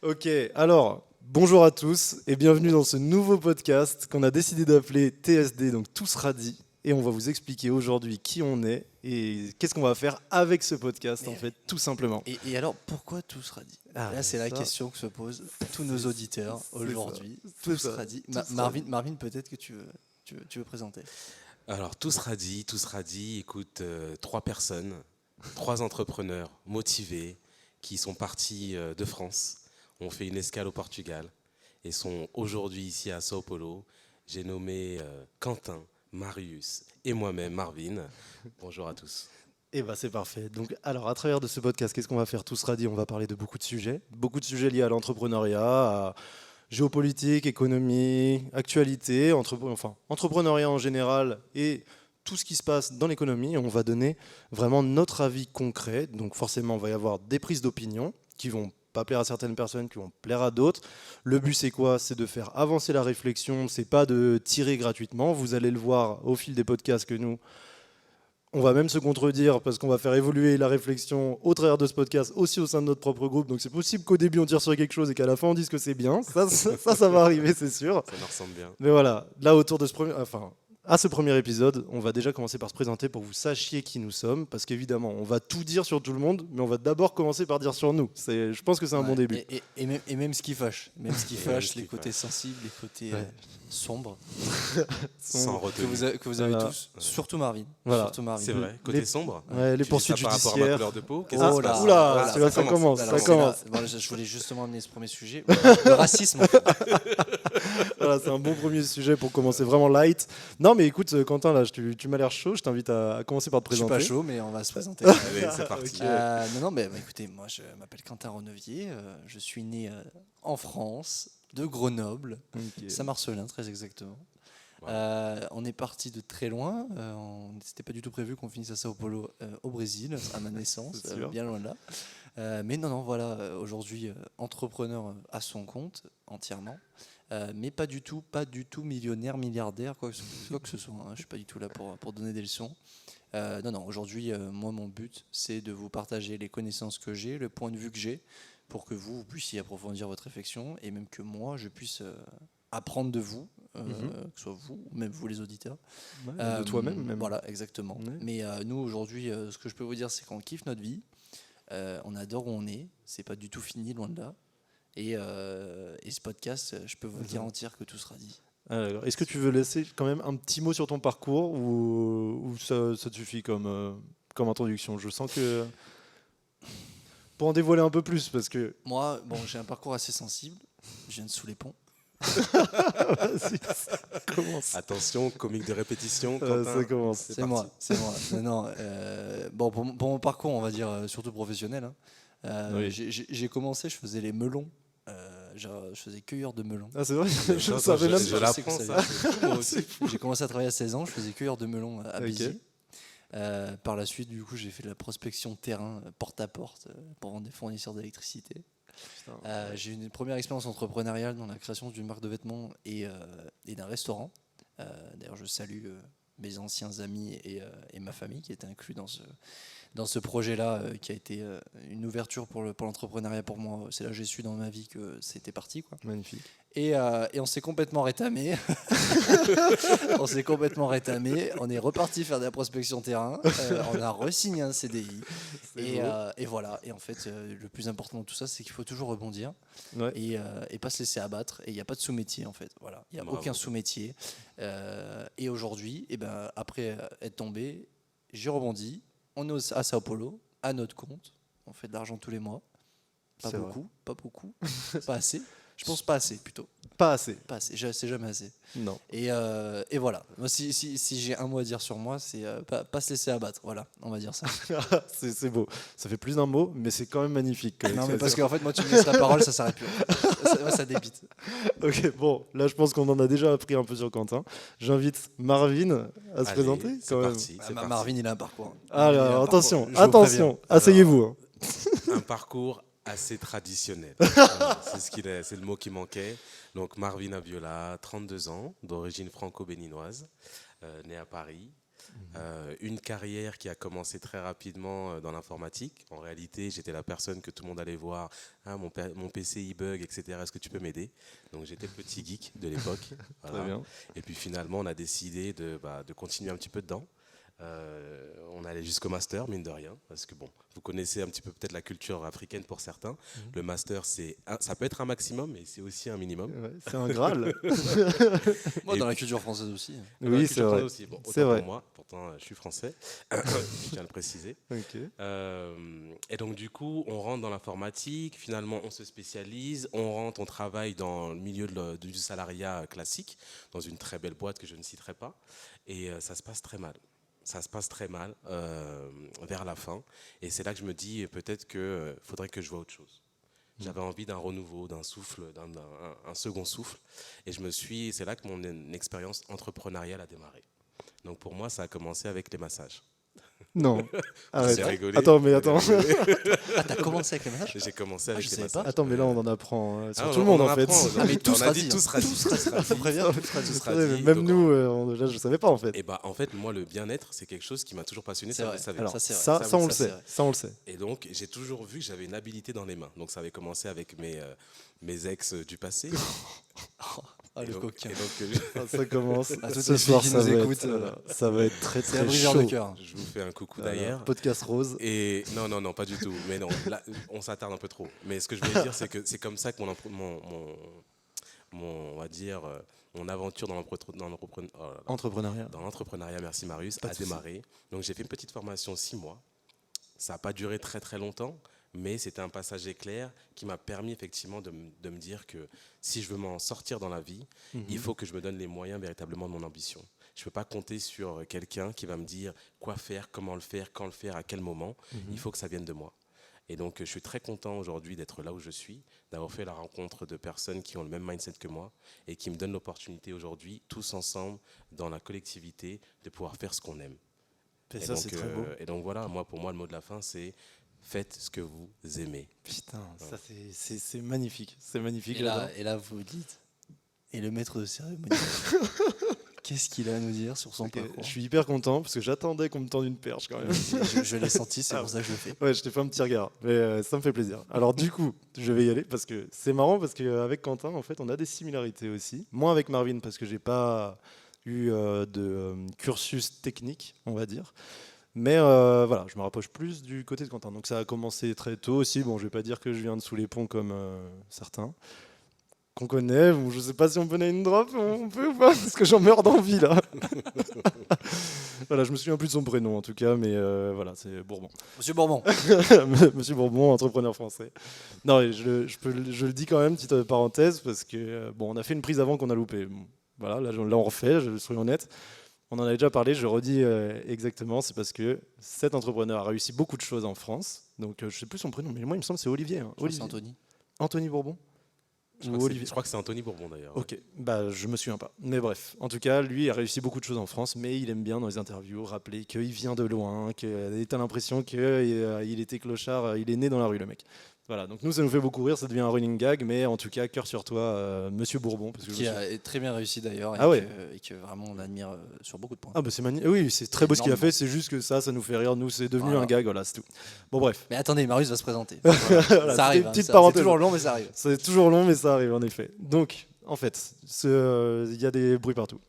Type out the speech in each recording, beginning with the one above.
Ok, alors bonjour à tous et bienvenue dans ce nouveau podcast qu'on a décidé d'appeler TSD, donc Tout sera dit. Et on va vous expliquer aujourd'hui qui on est et qu'est-ce qu'on va faire avec ce podcast en Mais- fait, tout simplement. Et alors, pourquoi tout sera dit? Ah, Là, c'est la ça, question que se posent tous nos c'est- auditeurs c'est aujourd'hui. ça, Tout c'est ça, sera dit. tout sera Marvin, dit. Marvin, peut-être que tu veux présenter. Alors, tout sera dit, tout sera dit. Écoute, trois personnes, trois entrepreneurs motivés qui sont partis de France, ont fait une escale au Portugal et sont aujourd'hui ici à Sao Paulo. J'ai nommé Quentin, Marius et moi-même, Marvin. Bonjour à tous. Et bah c'est parfait. Donc alors à travers de ce podcast, qu'est-ce qu'on va faire? Tout sera dit, on va parler de beaucoup de sujets liés à l'entrepreneuriat, à géopolitique, économie, actualité, entrepreneuriat en général et tout ce qui se passe dans l'économie. On va donner vraiment notre avis concret. Donc forcément, il va y avoir des prises d'opinion qui vont pas plaire à certaines personnes, qui vont plaire à d'autres. Le but, c'est quoi? C'est de faire avancer la réflexion. C'est pas de tirer gratuitement. Vous allez le voir au fil des podcasts que nous, on va même se contredire parce qu'on va faire évoluer la réflexion au travers de ce podcast aussi au sein de notre propre groupe. Donc c'est possible qu'au début on tire sur quelque chose et qu'à la fin on dise que c'est bien. Ça va arriver, c'est sûr. Ça me ressemble bien. Mais voilà, là autour de à ce premier épisode, on va déjà commencer par se présenter pour que vous sachiez qui nous sommes. Parce qu'évidemment, on va tout dire sur tout le monde, mais on va d'abord commencer par dire sur nous. Je pense que c'est un bon Ouais, début. Et même ce qui fâche. Même ce qui même fâche, ce qui les côtés sensibles, les côtés Ouais. sombres Sans que retenue. vous avez Voilà. tous. Surtout Marvin. Voilà. Surtout Marvin. C'est vrai, côté Les- sombre. Ouais, les Tu dis poursuites ça par rapport à ma judiciaires. couleur de peau. Oh Qu'est-ce qui se là, passe oula, Voilà, ça commence. Alors, Ça c'est là- commence. bon, je voulais justement amener ce premier sujet. Le racisme. Voilà, c'est un bon premier sujet pour commencer vraiment light. Non, mais écoute, Quentin, là, tu m'as l'air chaud. Je t'invite à commencer par te Je suis présenter. pas chaud, mais on va se présenter. Allez, c'est parti. Ok. Non, mais écoutez, moi je m'appelle Quentin Renevier, je suis né en France, de Grenoble, Ok. Saint-Marcelin très exactement. Wow. On est parti de très loin, c'était pas du tout prévu qu'on finisse à Sao Paulo au Brésil, à ma naissance, C'est sûr. bien loin de là. Mais non, voilà, aujourd'hui entrepreneur à son compte entièrement. Mais pas du tout millionnaire, milliardaire, quoi que ce soit. Hein. Je suis pas du tout là pour donner des leçons. Non, aujourd'hui, moi, mon but, c'est de vous partager les connaissances que j'ai, le point de vue que j'ai, pour que vous puissiez approfondir votre réflexion et même que moi, je puisse apprendre de vous, que ce soit vous, ou même vous les auditeurs. Ouais, de toi-même, même. Voilà, exactement. Ouais. Mais nous, aujourd'hui, ce que je peux vous dire, c'est qu'on kiffe notre vie, on adore où on est, c'est pas du tout fini, loin de là. Et ce podcast, je peux vous garantir que tout sera dit. Alors, est-ce que tu veux laisser quand même un petit mot sur ton parcours ou ça te suffit comme introduction? Je sens que pour en dévoiler un peu plus, parce que Moi, bon, j'ai un parcours assez sensible, je viens de sous les ponts. vas-y, ça commence. Attention, comique de répétition. Ça Quentin. commence. C'est C'est parti. moi, c'est moi. Non, bon, pour mon parcours, on va dire surtout professionnel. Hein. Oui. J'ai commencé, je faisais les melons. Je faisais cueilleur de melons. Ah, c'est vrai, je ne Attends, savais même je pas. l'apprends, sais que ça. ça- Moi aussi. J'ai commencé à travailler à 16 ans, je faisais cueilleur de melons à Ok. Béziers. Par la suite, du coup, j'ai fait de la prospection de terrain porte à porte pour vendre des fournisseurs d'électricité. Putain. J'ai eu une première expérience entrepreneuriale dans la création d'une marque de vêtements et d'un restaurant. D'ailleurs, je salue mes anciens amis et ma famille qui étaient inclus dans ce projet-là, qui a été une ouverture pour l'entrepreneuriat pour moi. C'est là que j'ai su dans ma vie que c'était parti, quoi. Magnifique. Et on s'est complètement rétamé. On s'est complètement rétamé. On est reparti faire de la prospection terrain. On a re-signé un CDI. C'est beau. Et voilà. Et en fait, le plus important de tout ça, c'est qu'il faut toujours rebondir Ouais. et pas se laisser abattre. Et il n'y a pas de sous-métier, en fait. Voilà. Il n'y a Bravo. aucun sous-métier. Et aujourd'hui, après être tombé, j'ai rebondi. On est à Sao Paulo, à notre compte. On fait de l'argent tous les mois. C'est vrai. Pas beaucoup. Pas assez. Je pense pas assez, plutôt. Pas assez. Pas assez. C'est jamais assez. Non. Et voilà. Moi, si j'ai un mot à dire sur moi, c'est pas se laisser abattre. Voilà, on va dire ça. C'est beau. Ça fait plus d'un mot, mais c'est quand même magnifique. quand même. Non, mais parce qu'en fait, moi, tu me laisses la parole, ça s'arrête plus. Ça débite. Ok, bon, là je pense qu'on en a déjà appris un peu sur Quentin. J'invite Marvin à se Allez, présenter. c'est quand même. parti. c'est parti. Marvin, il a un parcours. Ah, Il a un là, parcours. attention, Je vous attention, préviens. asseyez-vous. Hein. Un parcours assez traditionnel. C'est le mot qui manquait. Donc Marvin Aviola, 32 ans, d'origine franco-béninoise, né à Paris. Une carrière qui a commencé très rapidement dans l'informatique. En réalité, j'étais la personne que tout le monde allait voir. Ah, mon PC il bug, etc. Est-ce que tu peux m'aider? Donc j'étais le petit geek de l'époque. Très Voilà. bien. Et puis finalement, on a décidé de continuer un petit peu dedans. On allait jusqu'au master, mine de rien, parce que bon, vous connaissez un petit peu peut-être la culture africaine pour certains. Le master, ça peut être un maximum, mais c'est aussi un minimum. Ouais, c'est un Graal. Moi, Et dans la culture française aussi. Dans la Oui, culture c'est vrai. française aussi. Bon, autant C'est vrai. pour moi, pourtant je suis français, je tiens à le préciser. Ok. Et donc du coup, on rentre dans l'informatique, finalement on se spécialise, on travaille dans le milieu du salariat classique, dans une très belle boîte que je ne citerai pas, et ça se passe très mal. Ça se passe très mal vers la fin, et c'est là que je me dis peut-être qu'il faudrait que je voie autre chose. J'avais envie d'un renouveau, d'un souffle, un second souffle, et c'est là que mon expérience entrepreneuriale a démarré. Donc pour moi, ça a commencé avec les massages. Non, arrête. C'est rigolé. Attends, mais attends. Ah, t'as commencé avec les massages? J'ai commencé avec je les savais massages. pas. Attends, mais là on en apprend sur Ah, tout le monde on en fait. apprend aujourd'hui. Ah, mais tout On sera a dit dit, tout hein. sera dit. Je préviens. Tout sera Ouais, mais dit. même Donc, nous, là, je savais pas en fait. Et bah, en fait, moi, le bien-être, c'est quelque chose qui m'a toujours passionné. C'est Ça, vrai. vous savez. Alors ça, c'est vrai. ça, Ça, ça, on ça, le c'est sait. vrai. Ça on le sait. Et donc, j'ai toujours vu que j'avais une habilité dans les mains. Donc, ça avait commencé avec mes ex du passé. Ah, Et le donc- coquin. et donc, Ah, ça commence. À toutes Ce les filles soir, qui ça nous va écoutent, ça va être très C'est un très briseur chaud. de cœur. je vous fais un coucou Voilà. d'ailleurs. Podcast rose. Et non, pas du tout. Mais non, là, on s'attarde un peu trop. Mais ce que je voulais dire, c'est que c'est comme ça que on va dire, mon aventure dans Entrepreneuriat. l'entrepreneuriat, merci Marius, Pas de a souci. démarré. Donc j'ai fait une petite formation 6 mois. Ça n'a pas duré très très longtemps, mais c'était un passage éclair qui m'a permis effectivement de me dire que si je veux m'en sortir dans la vie, il faut que je me donne les moyens véritablement de mon ambition. Je ne peux pas compter sur quelqu'un qui va me dire quoi faire, comment le faire, quand le faire, à quel moment. Il faut que ça vienne de moi. Et donc, je suis très content aujourd'hui d'être là où je suis, d'avoir fait la rencontre de personnes qui ont le même mindset que moi et qui me donnent l'opportunité aujourd'hui, tous ensemble, dans la collectivité, de pouvoir faire ce qu'on aime. Et ça, c'est très beau. Et donc voilà, pour moi, le mot de la fin, c'est faites ce que vous aimez. Putain, ça c'est magnifique. C'est magnifique. Et là, vous dites, et le maître de cérémonie, qu'est-ce qu'il a à nous dire sur son Ok, parcours? je suis hyper content parce que j'attendais qu'on me tende une perche quand même. Je l'ai senti, c'est Ah, pour ça que je le fais. Ouais, je t'ai fait un petit regard, mais ça me fait plaisir. Alors du coup, je vais y aller parce que c'est marrant parce qu'avec Quentin, en fait, on a des similarités aussi. Moins avec Marvin parce que j'ai pas eu de cursus technique, on va dire. Mais voilà, je me rapproche plus du côté de Quentin. Donc ça a commencé très tôt aussi. Bon, je vais pas dire que je viens de sous les ponts comme certains qu'on connaît. Bon, je sais pas si on peut name drop, on peut ou pas, parce que j'en meurs d'envie là. Voilà, je me souviens plus de son prénom en tout cas, mais voilà, c'est Bourbon. Monsieur Bourbon. Monsieur Bourbon, entrepreneur français. Non, et je le dis quand même, petite parenthèse, parce que bon, on a fait une prise avant qu'on a loupé. Bon, voilà, là on refait, soyons honnêtes. On en avait déjà parlé, je redis exactement, c'est parce que cet entrepreneur a réussi beaucoup de choses en France. Donc je sais plus son prénom, mais moi il me semble que c'est Olivier. Hein. Je crois que c'est Anthony. Anthony Bourbon. Je Ou crois, Olivier. je crois que c'est Anthony Bourbon d'ailleurs. Ok, bah je me souviens pas. Mais bref, en tout cas, lui a réussi beaucoup de choses en France, mais il aime bien dans les interviews rappeler qu'il vient de loin, qu'il a l'impression qu'il était clochard, il est né dans la rue le mec. Voilà, donc nous ça nous fait beaucoup rire, ça devient un running gag, mais en tout cas, cœur sur toi, Monsieur Bourbon. Parce que Qui a très bien réussi d'ailleurs, Ah ouais. et que vraiment on admire sur beaucoup de points. Ah bah c'est magnifique. Oui, c'est très beau ce qu'il a Énormément. fait, c'est juste que ça nous fait rire. Nous, c'est devenu Voilà. un gag, voilà, c'est tout. Bon bref, Mais attendez, Marius va se présenter. Voilà, Ça arrive. petite C'est parenthèse. toujours long, mais ça arrive. C'est toujours long, mais ça arrive en effet. Donc, en fait, il y a des bruits partout.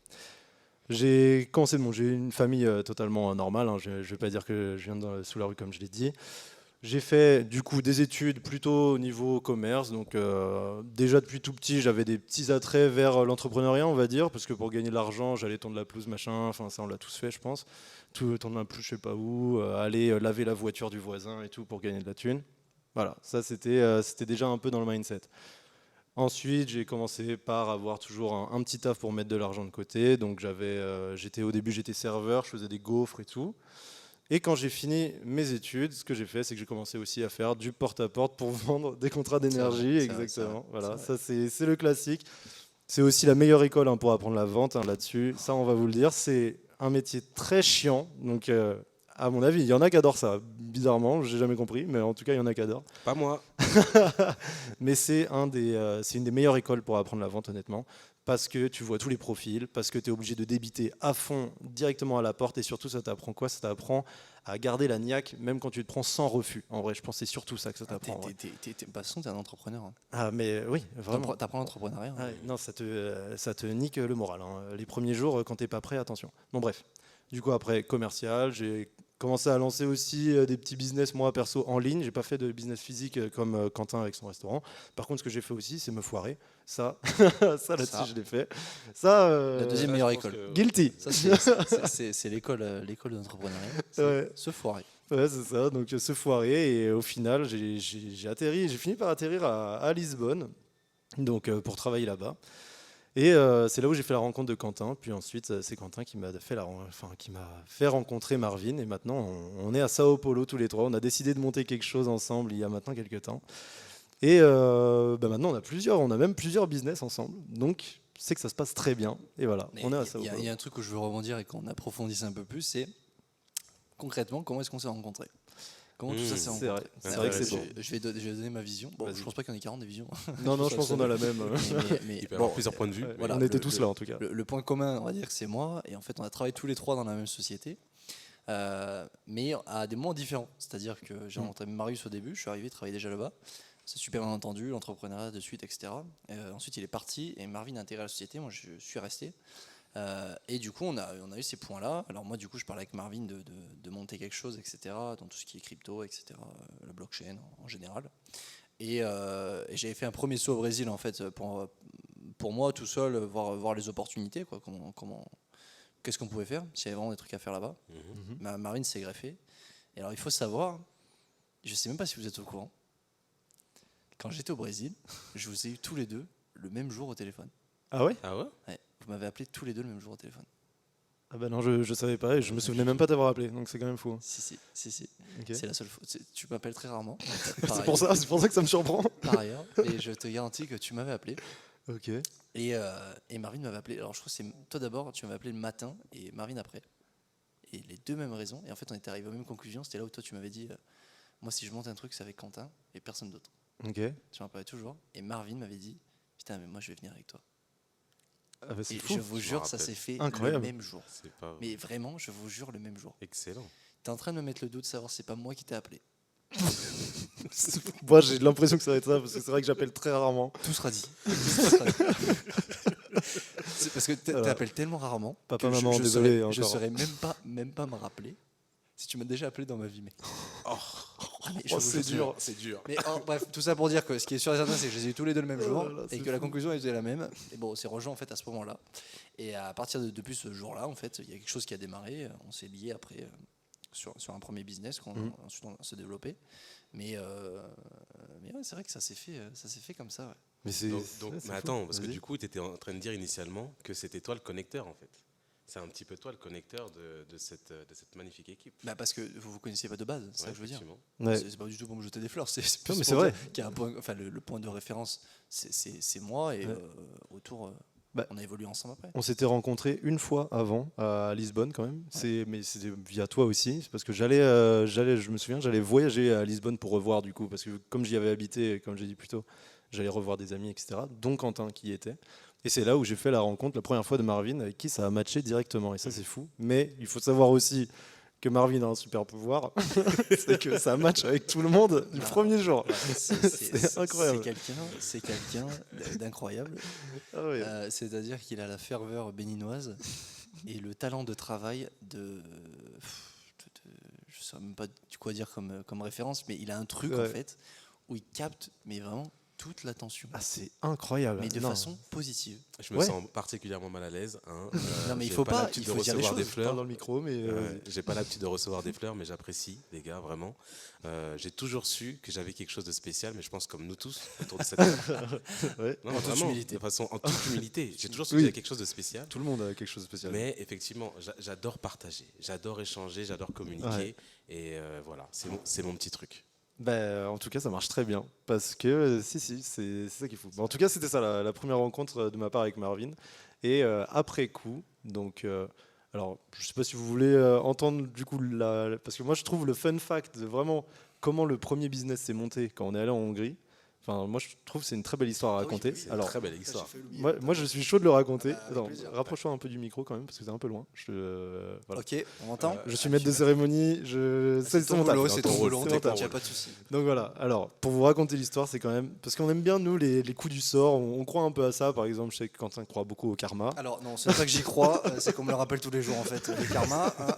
J'ai commencé j'ai une famille totalement normale. Hein. Je ne vais pas dire que je viens sous la rue comme je l'ai dit. J'ai fait du coup des études plutôt au niveau commerce. Donc déjà depuis tout petit, j'avais des petits attraits vers l'entrepreneuriat, on va dire, parce que pour gagner de l'argent, j'allais tondre la pelouse, machin. Enfin ça, on l'a tous fait, je pense. Tout tondre la pelouse, je sais pas où, aller laver la voiture du voisin et tout pour gagner de la thune. Voilà, ça c'était déjà un peu dans le mindset. Ensuite, j'ai commencé par avoir toujours un petit taf pour mettre de l'argent de côté. Donc au début, j'étais serveur, je faisais des gaufres et tout. Et quand j'ai fini mes études, ce que j'ai fait, c'est que j'ai commencé aussi à faire du porte-à-porte pour vendre des contrats d'énergie. C'est vrai, Exactement. c'est vrai, Voilà, c'est ça c'est le classique. C'est aussi la meilleure école pour apprendre la vente là-dessus. Ça, on va vous le dire. C'est un métier très chiant. Donc À mon avis, il y en a qui adorent ça. Bizarrement, j'ai jamais compris, mais en tout cas, il y en a qui adorent. Pas moi. Mais c'est une des meilleures écoles pour apprendre la vente, honnêtement, parce que tu vois tous les profils, parce que tu es obligé de débiter à fond directement à la porte, et surtout, ça t'apprend quoi? Ça t'apprend à garder la niaque, même quand tu te prends sans refus. En vrai, je pense que c'est surtout ça que ça t'apprend. En vrai. De toute façon, t'es un entrepreneur. Hein. Ah, mais oui, vraiment. T'apprends l'entrepreneuriat. Ah, non, ça te nique le moral, hein. Les premiers jours, quand t'es pas prêt, attention. Bon, bref. Du coup, après, commercial, j'ai commencé à lancer aussi des petits business, moi, perso, en ligne. J'ai pas fait de business physique comme Quentin avec son restaurant. Par contre, ce que j'ai fait aussi, c'est me foirer. Ça, ça là-dessus, je l'ai fait. Ça, La deuxième meilleure école. Guilty. Ça, c'est l'école de l'entrepreneuriat. Ouais. Se foirer. Ouais, c'est ça. Donc, se foirer. Et au final, j'ai fini par atterrir à Lisbonne, donc, pour travailler là-bas. Et c'est là où j'ai fait la rencontre de Quentin. Puis ensuite, c'est Quentin qui m'a fait rencontrer Marvin. Et maintenant, on est à Sao Paulo tous les trois. On a décidé de monter quelque chose ensemble il y a maintenant quelques temps. Et maintenant, on a même plusieurs business ensemble. Donc, c'est que ça se passe très bien. Et voilà, Mais on est à Sao Paulo. Il y a un truc où je veux rebondir et qu'on approfondisse un peu plus, c'est concrètement, comment est-ce qu'on s'est rencontrés? Comment tout ça s'est rencontré? vrai. C'est vrai que c'est bon. Je vais donner ma vision. Bon, Vas-y. je pense pas qu'il y en ait 40 des visions. Non, je pense qu'on a la même. Il peut y avoir plusieurs points de vue. Ouais, Voilà, on était tous là, en tout cas. Le point commun, on va dire que c'est moi. Et en fait, on a travaillé tous les trois dans la même société. Mais à des moments différents. C'est-à-dire que j'ai rencontré Marius au début, je suis arrivé, il travaillait déjà là-bas. C'est super bien entendu, l'entrepreneuriat de suite, etc. Ensuite, il est parti et Marvin a intégré la société. Moi, je suis resté. Et du coup, on a eu ces points-là. Alors moi, du coup, je parlais avec Marvin de monter quelque chose, etc., dans tout ce qui est crypto, etc., la blockchain en général. Et j'avais fait un premier saut au Brésil, en fait, pour moi, tout seul, voir les opportunités, quoi, qu'est-ce qu'on pouvait faire, s'il y avait vraiment des trucs à faire là-bas. Marvin s'est greffé. Et alors, il faut savoir, je ne sais même pas si vous êtes au courant, quand j'étais au Brésil, je vous ai eu tous les deux le même jour au téléphone. Ah ouais? Ah ouais? Ouais, vous m'avez appelé tous les deux le même jour au téléphone. Ah bah non, je savais pas et je me souvenais même pas t'avoir appelé, donc c'est quand même fou. Si. Ok. C'est la seule fois. Tu m'appelles très rarement. C'est pour ça que ça me surprend. Par ailleurs, et je te garantis que tu m'avais appelé. Ok. Et Marvin m'avait appelé. Alors je crois que c'est toi d'abord, tu m'avais appelé le matin et Marvin après. Et les deux mêmes raisons. Et en fait, on était arrivé aux mêmes conclusions. C'était là où toi tu m'avais dit, moi si je monte un truc, c'est avec Quentin et personne d'autre. Ok. Tu m'en parlais toujours. Et Marvin m'avait dit, putain, mais moi je vais venir avec toi. Ah bah c'est Et fou. je vous jure, ça s'est fait Incroyable. le même jour. C'est pas Mais vraiment, je vous jure, le même jour. excellent. T'es en train de me mettre le doute de savoir si c'est pas moi qui t'ai appelé. Moi j'ai l'impression que ça va être ça parce que c'est vrai que j'appelle très rarement. Tout sera dit. C'est parce que t'appelles tellement rarement. Papa, que maman, je désolé. Je encore. saurais même pas me rappeler si tu m'as déjà appelé dans ma vie. Mais, mais je Oh, vous c'est jure, dur. C'est dur. Mais bref, tout ça pour dire que ce qui est sûr et certain, c'est que je les ai eu tous les deux le même jour là là, et c'est que la fou. conclusion était la même. Et bon, on s'est rejoint en fait à ce moment-là. Et à partir depuis ce jour-là, en fait, il y a quelque chose qui a démarré. On s'est liés après sur un premier business ensuite on s'est développé. Mais ouais, c'est vrai que ça s'est fait comme ça. Ouais. Mais c'est. Donc, ouais, c'est mais fou. attends, parce que Vas-y. du coup, tu étais en train de dire initialement que c'était toi le connecteur, en fait. C'est un petit peu toi le connecteur de cette magnifique équipe. Bah parce que vous connaissiez pas de base, c'est ça que je veux dire. Effectivement. Ouais. C'est pas du tout pour me jeter des fleurs, c'est Non, plus mais pour c'est vrai. dire qu'il y a un point, enfin le point de référence, c'est moi et Ouais. autour, Bah, on a évolué ensemble après. On s'était rencontrés une fois avant à Lisbonne quand même. Mais c'était via toi aussi, c'est parce que je me souviens, j'allais voyager à Lisbonne pour revoir du coup, parce que comme j'y avais habité, comme j'ai dit plus tôt, j'allais revoir des amis, etc. Dont Quentin qui y était. Et c'est là où j'ai fait la rencontre la première fois de Marvin, avec qui ça a matché directement. Et ça c'est fou. Mais il faut savoir aussi que Marvin a un super pouvoir, c'est que ça match avec tout le monde du premier jour. C'est incroyable. C'est quelqu'un d'incroyable. Ah ouais. C'est-à-dire qu'il a la ferveur béninoise et le talent de travail je ne sais même pas quoi dire comme référence, mais il a un truc en Ouais. fait où il capte mais vraiment toute l'attention, Ah, c'est incroyable. mais de Non. façon positive. Je me Ouais. sens particulièrement mal à l'aise. Hein. Non, mais il J'ai faut pas, l'habitude il de faut dire les recevoir des choses. Je parle fleurs. dans le micro, mais J'ai pas l'habitude de recevoir des fleurs, mais j'apprécie, les gars, vraiment. J'ai toujours su que j'avais quelque chose de spécial, mais je pense comme nous tous autour de cette table. ouais. Non, En toute vraiment, humilité. en toute humilité. J'ai toujours su Oui. que j'avais quelque chose de spécial. Tout le monde a quelque chose de spécial. Mais effectivement, j'adore partager, j'adore échanger, j'adore communiquer. Ouais. Et voilà, c'est mon petit truc. En tout cas, ça marche très bien. Parce que, si, c'est ça qu'il faut. En tout cas, c'était ça la première rencontre de ma part avec Marvin. Et après coup, donc Alors, je ne sais pas si vous voulez entendre du coup, parce que moi je trouve le fun fact de vraiment comment le premier business s'est monté quand on est allé en Hongrie. Enfin, moi je trouve que c'est une très belle histoire à raconter. C'est une très belle histoire. Moi je suis chaud de le raconter. Avec Attends, plaisir. rapproche-toi un peu du micro quand même parce que c'est un peu loin. Voilà. Ok, on m'entend. Je suis maître de cérémonie, C'est ton mon taf. boulot, c'est ton boulot, C'est mon t'inquiète, taf. y a pas de souci. Donc voilà, alors pour vous raconter l'histoire, c'est quand même. Parce qu'on aime bien, nous, les coups du sort, on croit un peu à ça. Par exemple, je sais que Quentin croit beaucoup au karma. Alors non, c'est pas que j'y crois, c'est qu'on me le rappelle tous les jours en fait. Le karma, hein,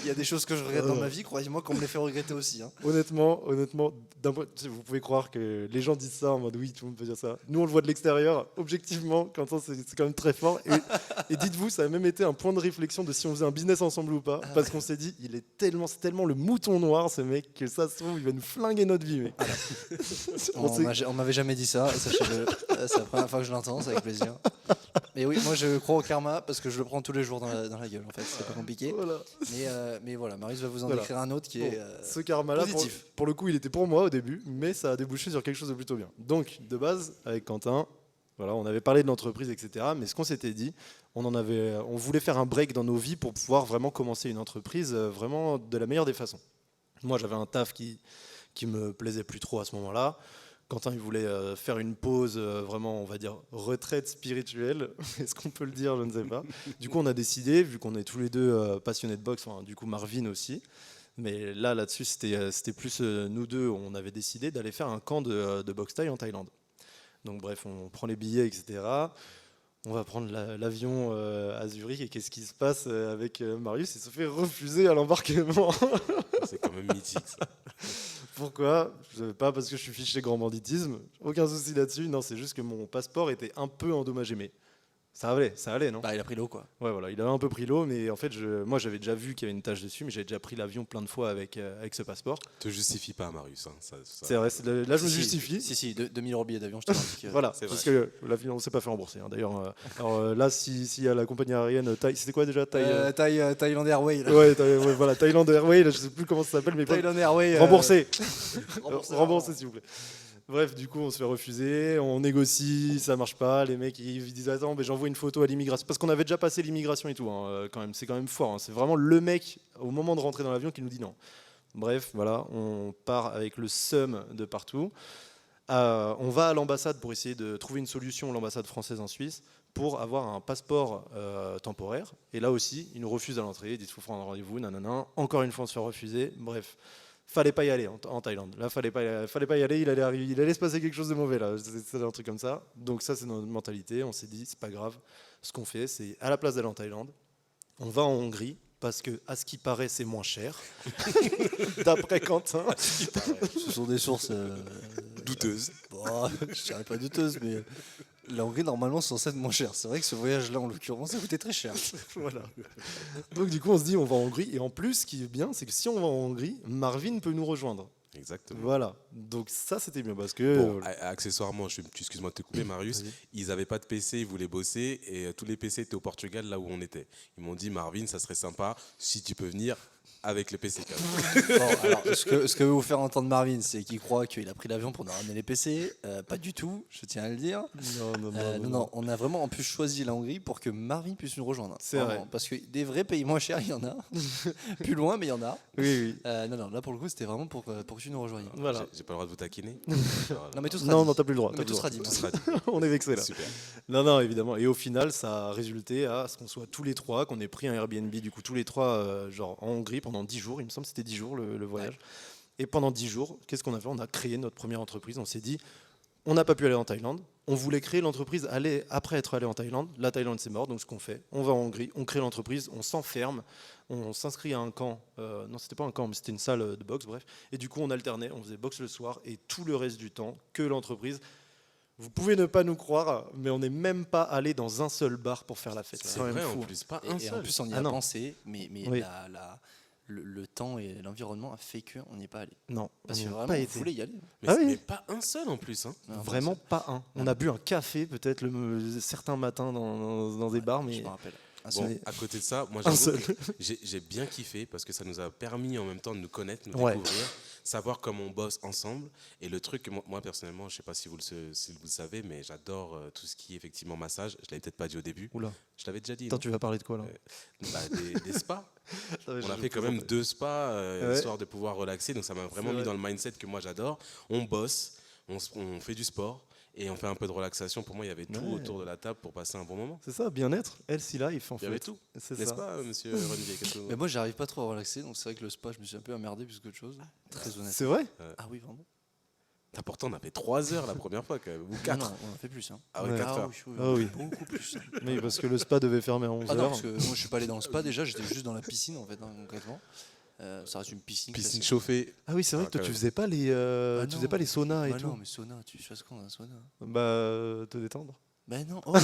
il y a des choses que je regrette dans ma vie, croyez-moi qu'on me les fait regretter aussi. Hein. Honnêtement, vous pouvez croire que les gens disent ça en mode oui, tout le monde peut dire ça. Nous, on le voit de l'extérieur. Objectivement, Quentin, c'est quand même très fort. Et dites-vous, ça a même été un point de réflexion de si on faisait un business ensemble ou pas. Parce qu'on s'est dit, c'est tellement le mouton noir, ce mec, que ça se trouve, il va nous flinguer notre vie. Mec. On m'avait jamais dit ça, sachez-le. C'est la première fois que je l'entends, c'est avec plaisir. Mais oui, moi je crois au karma parce que je le prends tous les jours dans la gueule en fait, c'est pas compliqué. Voilà. Mais voilà, Marius va vous en Voilà. décrire un autre qui est Ce karma-là, positif. pour le coup, il était pour moi au début, mais ça a débouché sur quelque chose de plutôt bien. Donc, de base, avec Quentin, voilà, on avait parlé de l'entreprise, etc. Mais ce qu'on s'était dit, on voulait faire un break dans nos vies pour pouvoir vraiment commencer une entreprise vraiment de la meilleure des façons. Moi, j'avais un taf qui me plaisait plus trop à ce moment-là. Quentin, il voulait faire une pause, vraiment, on va dire, retraite spirituelle. Est-ce qu'on peut le dire? Je ne sais pas. Du coup, on a décidé, vu qu'on est tous les deux passionnés de boxe, enfin, du coup, Marvin aussi. Mais là-dessus, c'était plus nous deux. On avait décidé d'aller faire un camp de boxe thaï en Thaïlande. Donc, bref, on prend les billets, etc. On va prendre l'avion à Zurich. Et qu'est-ce qui se passe avec Marius? Il se fait refuser à l'embarquement. C'est quand même mythique, ça. Pourquoi? Pas parce que je suis fiché grand banditisme, aucun souci là-dessus. Non, c'est juste que mon passeport était un peu endommagé. Mais ça allait, non? Bah, il a pris l'eau quoi. Ouais, voilà, il avait un peu pris l'eau, mais en fait, moi j'avais déjà vu qu'il y avait une tache dessus, mais j'avais déjà pris l'avion plein de fois avec ce passeport. Te justifie pas, Marius. Hein. C'est vrai, là je me justifie. Si, 2000 € billet d'avion, je te l'indique. Voilà, C'est parce vrai. que l'avion on s'est pas fait rembourser. Hein. D'ailleurs, là, s'il y a la compagnie aérienne Thaï, c'était quoi déjà Thailand Airways. Là. Ouais, voilà, Thailand Airways, là, je sais plus comment ça s'appelle, mais Thailand Airways. remboursé. Remboursé, Remboursé, s'il vous plaît. Bref, du coup, on se fait refuser, on négocie, ça marche pas. Les mecs, ils disent attends, mais j'envoie une photo à l'immigration. Parce qu'on avait déjà passé l'immigration et tout, hein, quand même. C'est quand même fort. Hein. C'est vraiment le mec, au moment de rentrer dans l'avion, qui nous dit non. Bref, voilà, on part avec le seum de partout. On va à l'ambassade pour essayer de trouver une solution, l'ambassade française en Suisse, pour avoir un passeport temporaire. Et là aussi, ils nous refusent à l'entrée. Ils disent faut prendre un rendez-vous, nanana. Encore une fois, on se fait refuser. Bref. Fallait pas y aller en Thaïlande. Là, fallait pas y aller. Il allait se passer quelque chose de mauvais là. C'est un truc comme ça. Donc ça, c'est notre mentalité. On s'est dit, c'est pas grave. Ce qu'on fait, c'est à la place d'aller en Thaïlande, on va en Hongrie parce que, à ce qui paraît, c'est moins cher. D'après Quentin. Ce sont des sources Douteuse. Bon, je dirais pas douteuses, mais la Hongrie, normalement, c'est censé être moins cher. C'est vrai que ce voyage-là, en l'occurrence, ça coûtait très cher. Voilà. Donc du coup, on se dit, on va en Hongrie. Et en plus, ce qui est bien, c'est que si on va en Hongrie, Marvin peut nous rejoindre. Exactement. Voilà. Donc ça, c'était bien parce que. Bon, accessoirement, excuse-moi de te couper, Marius, ils n'avaient pas de PC, ils voulaient bosser et tous les PC étaient au Portugal, là où on était. Ils m'ont dit, Marvin, ça serait sympa si tu peux venir avec le PC. Bon, alors, ce que veut vous faire entendre Marvin, c'est qu'il croit qu'il a pris l'avion pour nous ramener les PC. Pas du tout, je tiens à le dire. Non, on a vraiment en plus choisi la Hongrie pour que Marvin puisse nous rejoindre. C'est vrai. Parce que des vrais pays moins chers, il y en a. Plus loin, mais il y en a. Oui. Non, là pour le coup, c'était vraiment pour que tu nous rejoignes. Voilà. J'ai pas le droit de vous taquiner. Non, mais tout sera Non, dit. t'as plus le droit. Mais tout sera dit. Tout sera dit. On est vexé là. Super. Non, évidemment. Et au final, ça a résulté à ce qu'on soit tous les trois, qu'on ait pris un Airbnb, du coup, tous les trois, genre en Hongrie pendant 10 jours. Il me semble que c'était 10 jours le voyage. Ouais. Et pendant 10 jours, qu'est-ce qu'on a fait? On a créé notre première entreprise. On s'est dit, on n'a pas pu aller en Thaïlande. On voulait créer l'entreprise après être allé en Thaïlande. La Thaïlande, c'est mort. Donc, ce qu'on fait, on va en Hongrie, on crée l'entreprise, on s'enferme, on s'inscrit à un camp. Non, c'était pas un camp, mais c'était une salle de boxe, bref. Et du coup, on alternait. On faisait boxe le soir et tout le reste du temps, que l'entreprise. Vous pouvez ne pas nous croire, mais on n'est même pas allé dans un seul bar pour faire la fête. C'est vrai, en plus, pas un et seul. en plus, on y a pensé, mais oui. Le temps et l'environnement a fait qu'on n'y est pas allé. Non, parce que vraiment, on voulait y aller. Mais pas un seul en plus. Hein. Non, vraiment pas un. On a bu un café peut-être certains matins dans des bars, mais... Je me rappelle. Bon, à côté de ça, moi j'ai bien kiffé parce que ça nous a permis en même temps de nous connaître, nous découvrir, savoir comment on bosse ensemble. Et le truc, que moi personnellement, je sais pas si vous le savez, mais j'adore tout ce qui est effectivement massage. Je l'avais peut-être pas dit au début. Oula. Je l'avais déjà dit. Attends, Non tu vas parler de quoi là? Des spas. Ouais, On a je fait quand plaisante. même 2 spas, Ouais. histoire de pouvoir relaxer. Donc ça m'a vraiment C'est mis vrai. dans le mindset que moi j'adore. On bosse, on fait du sport et on fait un peu de relaxation. Pour moi, il y avait tout Ouais. autour de la table pour passer un bon moment. C'est ça, bien-être, Healthy Life en Il y avait fait. tout. C'est N'est-ce ça. pas, monsieur Renier? Qu'est-ce que vous- Mais moi, j'arrive pas trop à relaxer, donc c'est vrai que le spa, je me suis un peu emmerdé plus qu'autre chose. Très honnête. C'est vrai? Ah oui, vraiment. Pourtant, on a fait 3 heures la première fois, quand même, ou 4. Non, on en fait plus. Hein. Ah oui, Ouais. 4 heures. Ah oui. Beaucoup plus. Oui, parce que le spa devait fermer à 11h. Ah non, parce que moi, je suis pas allé dans le spa déjà, j'étais juste dans la piscine en fait, hein, concrètement. Ça reste une piscine. Piscine classique. chauffée. Ah oui, c'est vrai Ah, que toi quand tu même. faisais pas les, Ah tu non. faisais pas les saunas et Bah tout. non, mais sauna, tu fais quoi dans un sauna? Bah, te détendre. Bah non, oh, non,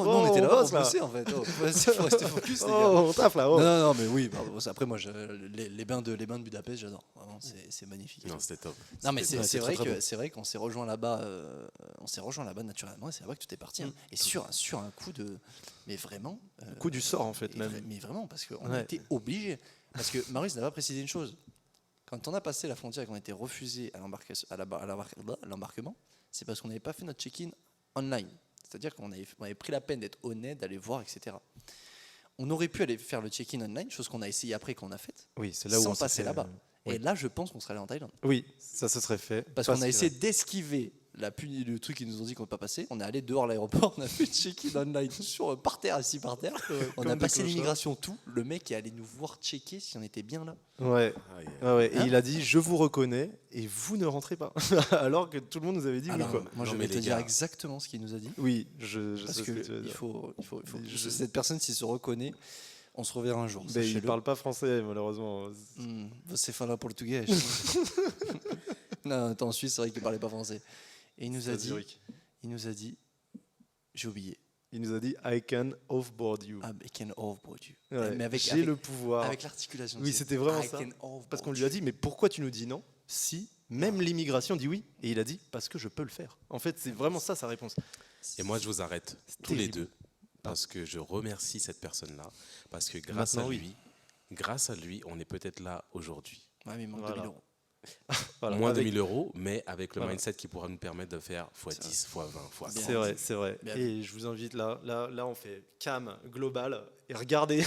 on était on là-bas bosse, pour là. bosser en fait. Oh, vas-y, faut rester focus les gars. Oh, on taffe là. Oh. Non, mais oui, pardon. Après moi, les bains de Budapest, j'adore. Vraiment, c'est magnifique. Non, c'était top. Non mais Ouais, c'est très, vrai très que bon. c'est vrai qu'on s'est rejoint là-bas, naturellement et c'est là-bas que tout est parti. hein. Et sur un coup de, mais vraiment. Coup du sort en fait et même. mais vraiment parce qu'on Ouais. était obligés. Parce que Marius n'a pas précisé une chose. Quand on a passé la frontière et qu'on a été refusé à l'embarquement, c'est parce qu'on n'avait pas fait notre check-in online. C'est-à-dire qu'on avait pris la peine d'être honnête, d'aller voir, etc. On aurait pu aller faire le check-in online, chose qu'on a essayé après qu'on a faite, Oui, c'est là où sans on s'est passer fait, là-bas. oui. Et là, je pense qu'on serait allé en Thaïlande. Oui, ça se serait fait. Parce qu'on a essayé d'esquiver le truc qu'ils nous ont dit qu'on ne peut pas passer. On est allé dehors à l'aéroport, on a fait le check-in online par terre, assis par terre. On a comme des passé clochards. l'immigration, tout. Le mec est allé nous voir checker si on était bien là. Ouais. Aïe, aïe. Ah ouais. Et Hein il a dit je vous reconnais et vous ne rentrez pas. Alors que tout le monde nous avait dit Alors, oui quoi. moi, je Non, vais mais te les dire gars. exactement ce qu'il nous a dit. Oui, je Parce sais ce que tu veux que il dire. faut Mais cette personne, s'il se reconnaît, on se reverra un jour. Mais il sachez-le. parle pas français malheureusement. Você fala portugais. Non, t'es en Suisse, c'est vrai qu'il parlait pas français. Et il nous C'est a à dit, Zurich. j'ai oublié. Il nous a dit I can offboard you. I can offboard you. Ouais, Mais j'ai le pouvoir. avec l'articulation. Oui, tu sais. c'était vraiment I ça. can offboard Parce qu'on lui you. a dit, mais pourquoi tu nous dis non si même l'immigration dit oui? Et il a dit, parce que je peux le faire. En fait, c'est vraiment ça sa réponse. Et moi, je vous arrête C'est tous les terrible. deux parce que je remercie cette personne-là parce que Maintenant, oui. grâce à lui, on est peut-être là aujourd'hui. Ouais, mais il manque Voilà. 2000 euros. Voilà, Moins de avec- 1000 euros, mais avec le Voilà. mindset qui pourra nous permettre de faire x10, x20, x100. C'est vrai, c'est vrai. Bien Et je vous invite là, on fait cam global et regardez,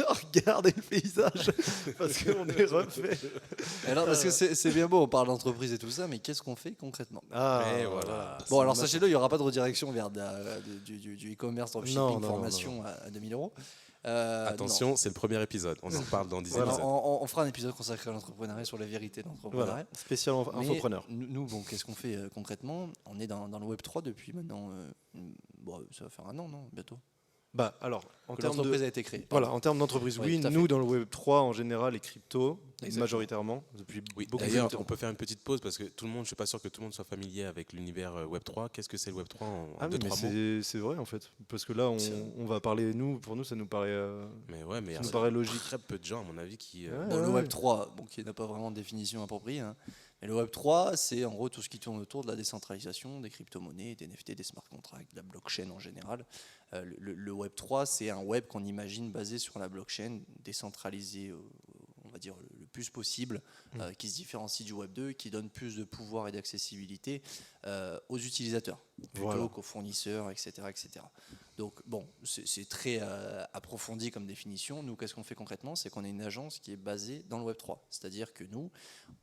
regardez le paysage parce qu'on est refait. Alors, parce que c'est bien beau, on parle d'entreprise et tout ça, mais qu'est-ce qu'on fait concrètement? Ah, Et voilà. Bon, alors sachez-le, il n'y aura pas de redirection vers du e-commerce, dropshipping, Non, non, formation à 2000 euros. Attention, c'est le premier épisode. On en parle dans 10 Voilà. épisodes. On fera un épisode consacré à l'entrepreneuriat sur la vérité de l'entrepreneuriat. Voilà, spécial Mais infopreneur. Nous, bon, qu'est-ce qu'on fait concrètement? On est dans le Web 3 depuis maintenant, bon, ça va faire un an, non, bientôt. Bah alors, en Que termes l'entreprise de a été créée. voilà, en termes d'entreprise, Oui, oui, tout à nous dans le Web 3 en général les cryptos Exactement. majoritairement depuis Oui, beaucoup d'ailleurs, de temps. on peut faire une petite pause parce que tout le monde, je suis pas sûr que tout le monde soit familier avec l'univers Web3. Qu'est-ce que c'est le Web3 en Ah oui, deux, mais trois mots? c'est vrai en fait parce que là C'est- on va parler pour nous ça nous paraît Mais ouais, mais il y ça a nous paraît logique. très peu de gens, à mon avis, qui. Ouais. Bon, le Web 3, bon, qui n'a pas vraiment de définition appropriée, hein. Mais le Web 3, c'est en gros tout ce qui tourne autour de la décentralisation, des crypto-monnaies, des NFT, des smart contracts, de la blockchain en général. Le Web 3, c'est un web qu'on imagine basé sur la blockchain, décentralisé, on va dire le plus possible, qui se différencie du Web 2, qui donne plus de pouvoir et d'accessibilité aux utilisateurs, plutôt Voilà. qu'aux fournisseurs, etc., etc. Donc bon, c'est très approfondi comme définition. Nous, qu'est-ce qu'on fait concrètement? C'est qu'on est une agence qui est basée dans le Web 3. C'est-à-dire que nous,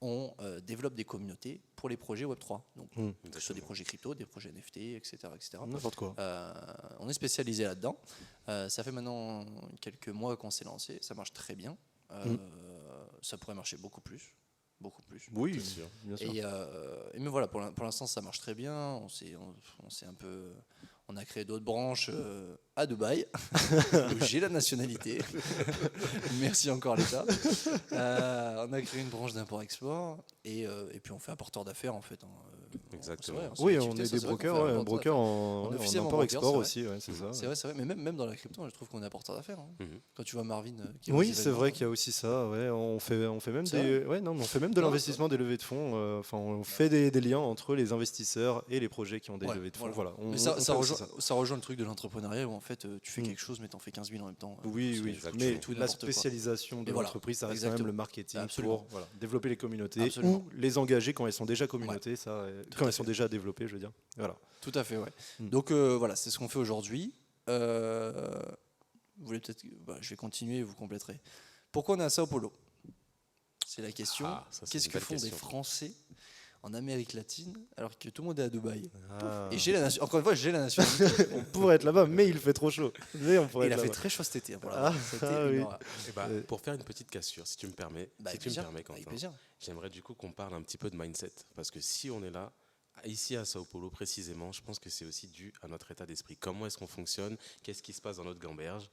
on développe des communautés pour les projets Web 3. Donc, que ce soit des projets crypto, des projets NFT, etc. etc. N'importe quoi. On est spécialisé là-dedans. Ça fait maintenant quelques mois qu'on s'est lancé. Ça marche très bien. Ça pourrait marcher beaucoup plus. Beaucoup plus. Oui, Bien sûr. bien sûr. Et mais voilà, pour l'instant, ça marche très bien. On s'est un peu... On a créé d'autres branches à Dubaï, où j'ai la nationalité. Merci encore l'État. On a créé une branche d'import-export et puis on fait un porteur d'affaires en fait. Exactement. C'est vrai, Oui, activité, on est ça, des c'est vrai qu'on brokers, fait un ouais, porteur brokers d'affaires. en, On est en officiellement import-export broker, aussi, ouais, c'est ça. C'est vrai, mais même dans la crypto, je trouve qu'on est apporteur d'affaires. Hein. Mhm. Quand tu vois Marvin qui est aux Oui, c'est événements, vrai qu'il y a aussi ça. Ouais, on fait même C'est des, ouais, non, mais on fait même de Non, l'investissement, des levées de fonds. Enfin, on fait des liens entre les investisseurs et les projets qui ont des Ouais, levées de fonds. voilà. Voilà, on, Mais on fait aussi ça rejoint le truc de l'entrepreneuriat où en fait tu fais Mm. quelque chose mais t'en fais 15 000 en même temps. Oui, Parce que oui, exactement. mais tout et la n'importe quoi. spécialisation de Et voilà, l'entreprise, ça reste quand même exactement. le marketing Absolument. pour voilà, développer les communautés Absolument. ou les engager quand elles sont déjà communautés, Tout quand à elles sont fait. déjà développées, je veux dire. Voilà. Tout à fait, ouais. Mm. Donc voilà, c'est ce qu'on fait aujourd'hui. Vous voulez peut-être, je vais continuer et vous compléterez. Pourquoi on est à Sao Paulo? C'est la question. Ah, ça, c'est Qu'est-ce une que belle font des question. Français en Amérique latine alors que tout le monde est à Dubaï? Ah. Et encore une fois, j'ai la nationalité. On pourrait être là-bas, mais il fait trop chaud. Mais on Et pourrait il a être fait là-bas. très chaud cet été. Voilà, Ah, c'était ah une oui. horreur. Eh ben, Euh, pour faire une petite cassure, si tu me permets, Bah, si avec tu me plaisir, permets, avec Quentin, plaisir. j'aimerais du coup qu'on parle un petit peu de mindset. Parce que si on est là, ici à Sao Paulo précisément, je pense que c'est aussi dû à notre état d'esprit. Comment est-ce qu'on fonctionne? Qu'est-ce qui se passe dans notre gamberge?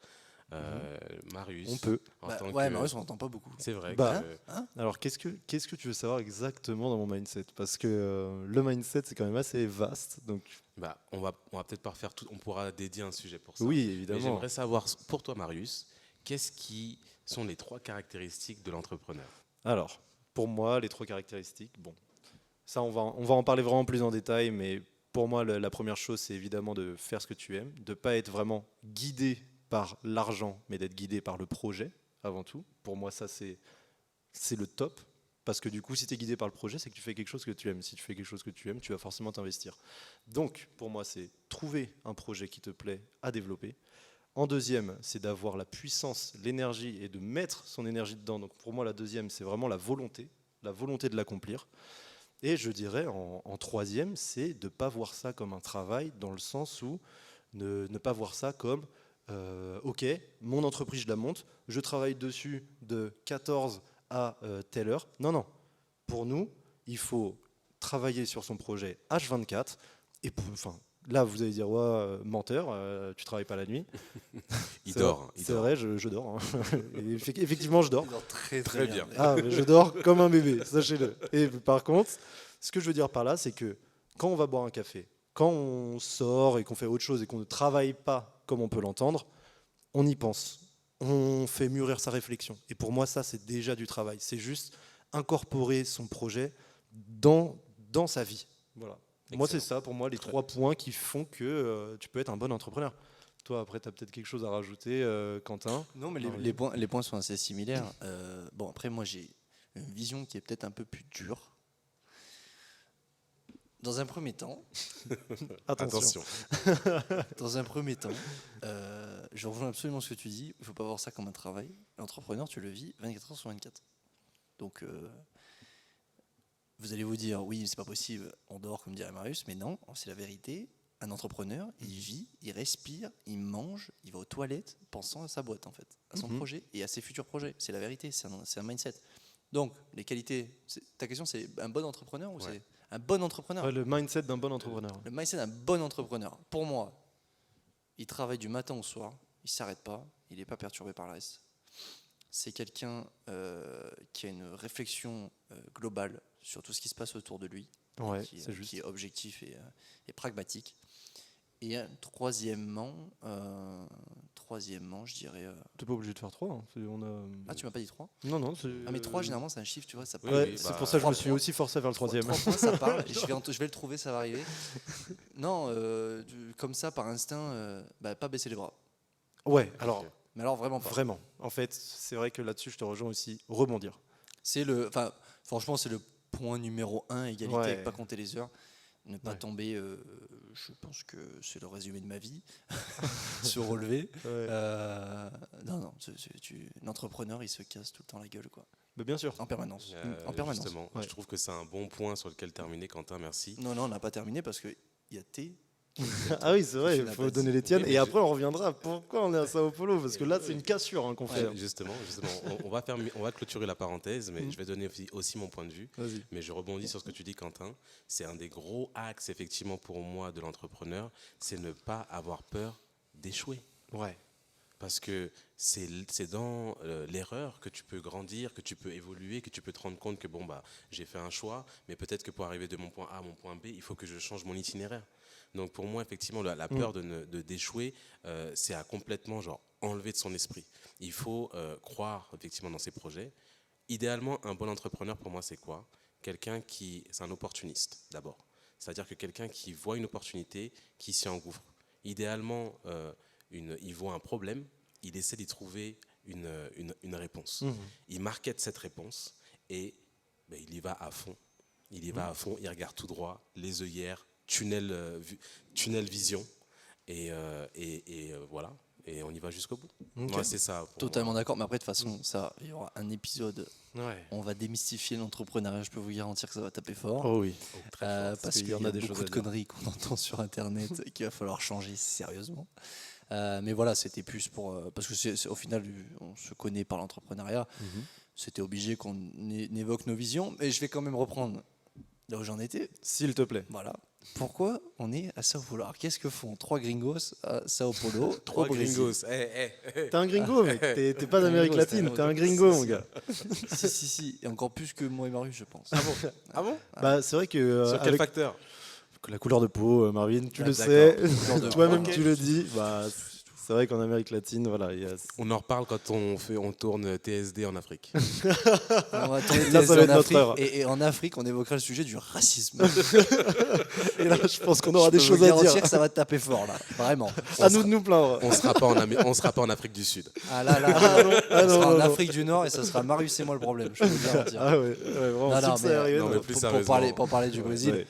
Marius, On peut. en Bah, tant ouais, que... Marius, on n'entend pas beaucoup. C'est vrai Bah, que... Alors, qu'est-ce que tu veux savoir exactement dans mon mindset? Parce que le mindset, c'est quand même assez vaste. Donc, Bah, on va peut-être pas refaire tout, on pourra dédier un sujet pour ça. oui, Mais évidemment. j'aimerais savoir, pour toi Marius, qu'est-ce qui sont les 3 caractéristiques de l'entrepreneur? Alors, pour moi, les 3 caractéristiques, bon, ça, on va en parler vraiment plus en détail, mais pour moi, la première chose, c'est évidemment de faire ce que tu aimes, de ne pas être vraiment guidé par l'argent, mais d'être guidé par le projet, avant tout. Pour moi, ça, c'est le top. Parce que du coup, si tu es guidé par le projet, c'est que tu fais quelque chose que tu aimes. Si tu fais quelque chose que tu aimes, tu vas forcément t'investir. Donc, pour moi, c'est trouver un projet qui te plaît à développer. En deuxième, c'est d'avoir la puissance, l'énergie et de mettre son énergie dedans. Donc, pour moi, la deuxième, c'est vraiment la volonté de l'accomplir. Et je dirais, en troisième, c'est de ne pas voir ça comme un travail, dans le sens où ne pas voir ça comme ok, mon entreprise, je la monte, je travaille dessus de 14 à telle heure. Non, non. Pour nous, il faut travailler sur son projet H24. Et enfin, là, vous allez dire, ouais, menteur, tu travailles pas la nuit. Il C'est dort. vrai, Il c'est dort. vrai, je dors. Hein. Et effectivement, je dors. Il dort très, Très bien. Ah, mais je dors comme un bébé, sachez-le. Et par contre, ce que je veux dire par là, c'est que quand on va boire un café, quand on sort et qu'on fait autre chose et qu'on ne travaille pas comme on peut l'entendre, on y pense. On fait mûrir sa réflexion. Et pour moi, ça, c'est déjà du travail. C'est juste incorporer son projet dans sa vie. Voilà. Moi, c'est Excellent. ça, pour moi, les Très 3 points qui font que tu peux être un bon entrepreneur. Toi, après, tu as peut-être quelque chose à rajouter, Quentin. Non, mais Marvin. les points sont assez similaires. Bon, après, moi, j'ai une vision qui est peut-être un peu plus dure. Dans un premier temps, Attention. dans un premier temps, je rejoins absolument ce que tu dis. Il ne faut pas voir ça comme un travail. L'entrepreneur, tu le vis 24 heures sur 24. Donc, vous allez vous dire, oui, c'est pas possible, on dort, comme dirait Marius, mais non, c'est la vérité. Un entrepreneur, il vit, il respire, il mange, il va aux toilettes, pensant à sa boîte, en fait, à son projet et à ses futurs projets. C'est la vérité, c'est un mindset. Donc, les qualités, ta question, c'est un bon entrepreneur ou Ouais. c'est un bon entrepreneur? Ouais, le mindset d'un bon entrepreneur. Le mindset d'un bon entrepreneur, pour moi, il travaille du matin au soir, il ne s'arrête pas, il n'est pas perturbé par le reste. C'est quelqu'un qui a une réflexion globale sur tout ce qui se passe autour de lui, Ouais, qui, c'est juste. qui est objectif et pragmatique. Et troisièmement, je dirais... T'es pas obligé de faire 3. Hein. Ah, tu m'as pas dit 3? Non, non. Ah, mais 3, généralement, c'est un chiffre, tu vois, ça Oui, parle. Ouais, oui, c'est bah, pour ça que je me suis 3 aussi forcé vers le 3e. 3 points, ça parle. Et je vais le trouver, ça va arriver. Non, comme ça, par instinct, pas baisser les bras. Ouais, alors, Ok. Mais alors, vraiment pas. vraiment. En fait, c'est vrai que là-dessus, je te rejoins aussi. Rebondir. Franchement, c'est le point numéro 1, égalité, Ouais. avec pas compter les heures. Ne pas Ouais. tomber, je pense que c'est le résumé de ma vie, se relever. Ouais. Non, l'entrepreneur, il se casse tout le temps la gueule, quoi. Mais bien sûr. En permanence. En permanence. Justement, Ouais. je trouve que c'est un bon point sur lequel terminer, Quentin, merci. Non, on n'a pas terminé parce qu'il y a T. Ah oui, c'est vrai, Tu il n'as faut pas donner dit. les tiennes. Oui, mais Et je- après, on reviendra. Pourquoi on est à Sao Paulo? Parce que là, c'est une cassure hein, qu'on fait. Ouais. Justement, on va clôturer la parenthèse, mais je vais donner aussi mon point de vue. Vas-y. Mais je rebondis sur ce que tu dis, Quentin. C'est un des gros axes, effectivement, pour moi, de l'entrepreneur, c'est ne pas avoir peur d'échouer. Ouais. parce que c'est dans l'erreur que tu peux grandir, que tu peux évoluer, que tu peux te rendre compte que bon, bah, j'ai fait un choix, mais peut-être que pour arriver de mon point A à mon point B, il faut que je change mon itinéraire. Donc pour moi, effectivement, la peur d'échouer, c'est à complètement enlever de son esprit. Il faut croire effectivement dans ses projets. Idéalement, un bon entrepreneur, pour moi, c'est quoi ? C'est un opportuniste d'abord. C'est-à-dire que quelqu'un qui voit une opportunité, qui s'y engouffre. Idéalement, il voit un problème, il essaie d'y trouver une réponse. Il market cette réponse et il y va à fond. Il y va à fond, il regarde tout droit, les œillères, tunnel vision, et voilà. Et on y va jusqu'au bout. Okay. Moi, c'est ça. Totalement d'accord, mais après, de toute façon, ça, il y aura un épisode. Ouais. On va démystifier l'entrepreneuriat, je peux vous garantir que ça va taper fort. Oh oui. Parce qu'il y en a beaucoup de conneries qu'on entend sur Internet et qu'il va falloir changer sérieusement. Mais voilà, c'était plus pour... parce que au final, on se connaît par l'entrepreneuriat. C'était obligé qu'on évoque nos visions. Mais je vais quand même reprendre là où j'en étais. S'il te plaît. Voilà. Pourquoi on est à Sao Paulo? Alors, qu'est-ce que font 3 gringos à Sao Paulo? 3 gringos. T'es un gringo, mec. T'es pas d'Amérique latine. T'es un gringo, mon gars. Si. Et encore plus que moi et Marius, je pense. Ah bon Bah, c'est vrai que. Sur quel facteur? La couleur de peau, Marvin, tu le d'accord. sais. Toi-même, tu le dis. Bah, c'est vrai qu'en Amérique latine, voilà. On en reparle quand on tourne TSD en Afrique. On va tourner Là, ça va être en notre Afrique, heure. et en Afrique, on évoquera le sujet du racisme. Et là, je pense qu'on aura des Je peux choses vous à garantir dire. que ça va taper fort, là. Vraiment. À nous de nous plaindre. On sera pas en Afrique du Sud. Ah là, Ah non, on sera en non. Afrique du Nord et ça sera Marius et moi le problème, je peux vous le garantir. Ah ouais, vraiment. Non, si non, ça mais, arrivait, non, mais non. plus pour sérieusement. parler du Brésil,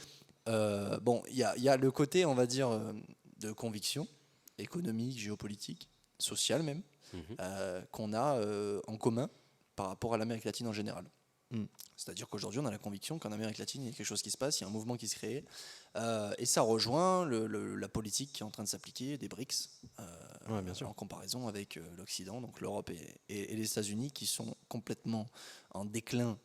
Ouais. bon, il y a le côté, on va dire, de conviction économique, géopolitique, sociale même, qu'on a en commun par rapport à l'Amérique latine en général. C'est-à-dire qu'aujourd'hui, on a la conviction qu'en Amérique latine, il y a quelque chose qui se passe, il y a un mouvement qui se crée, et ça rejoint la politique qui est en train de s'appliquer des BRICS, bien sûr. en comparaison avec l'Occident, donc l'Europe et les États-Unis, qui sont complètement en déclin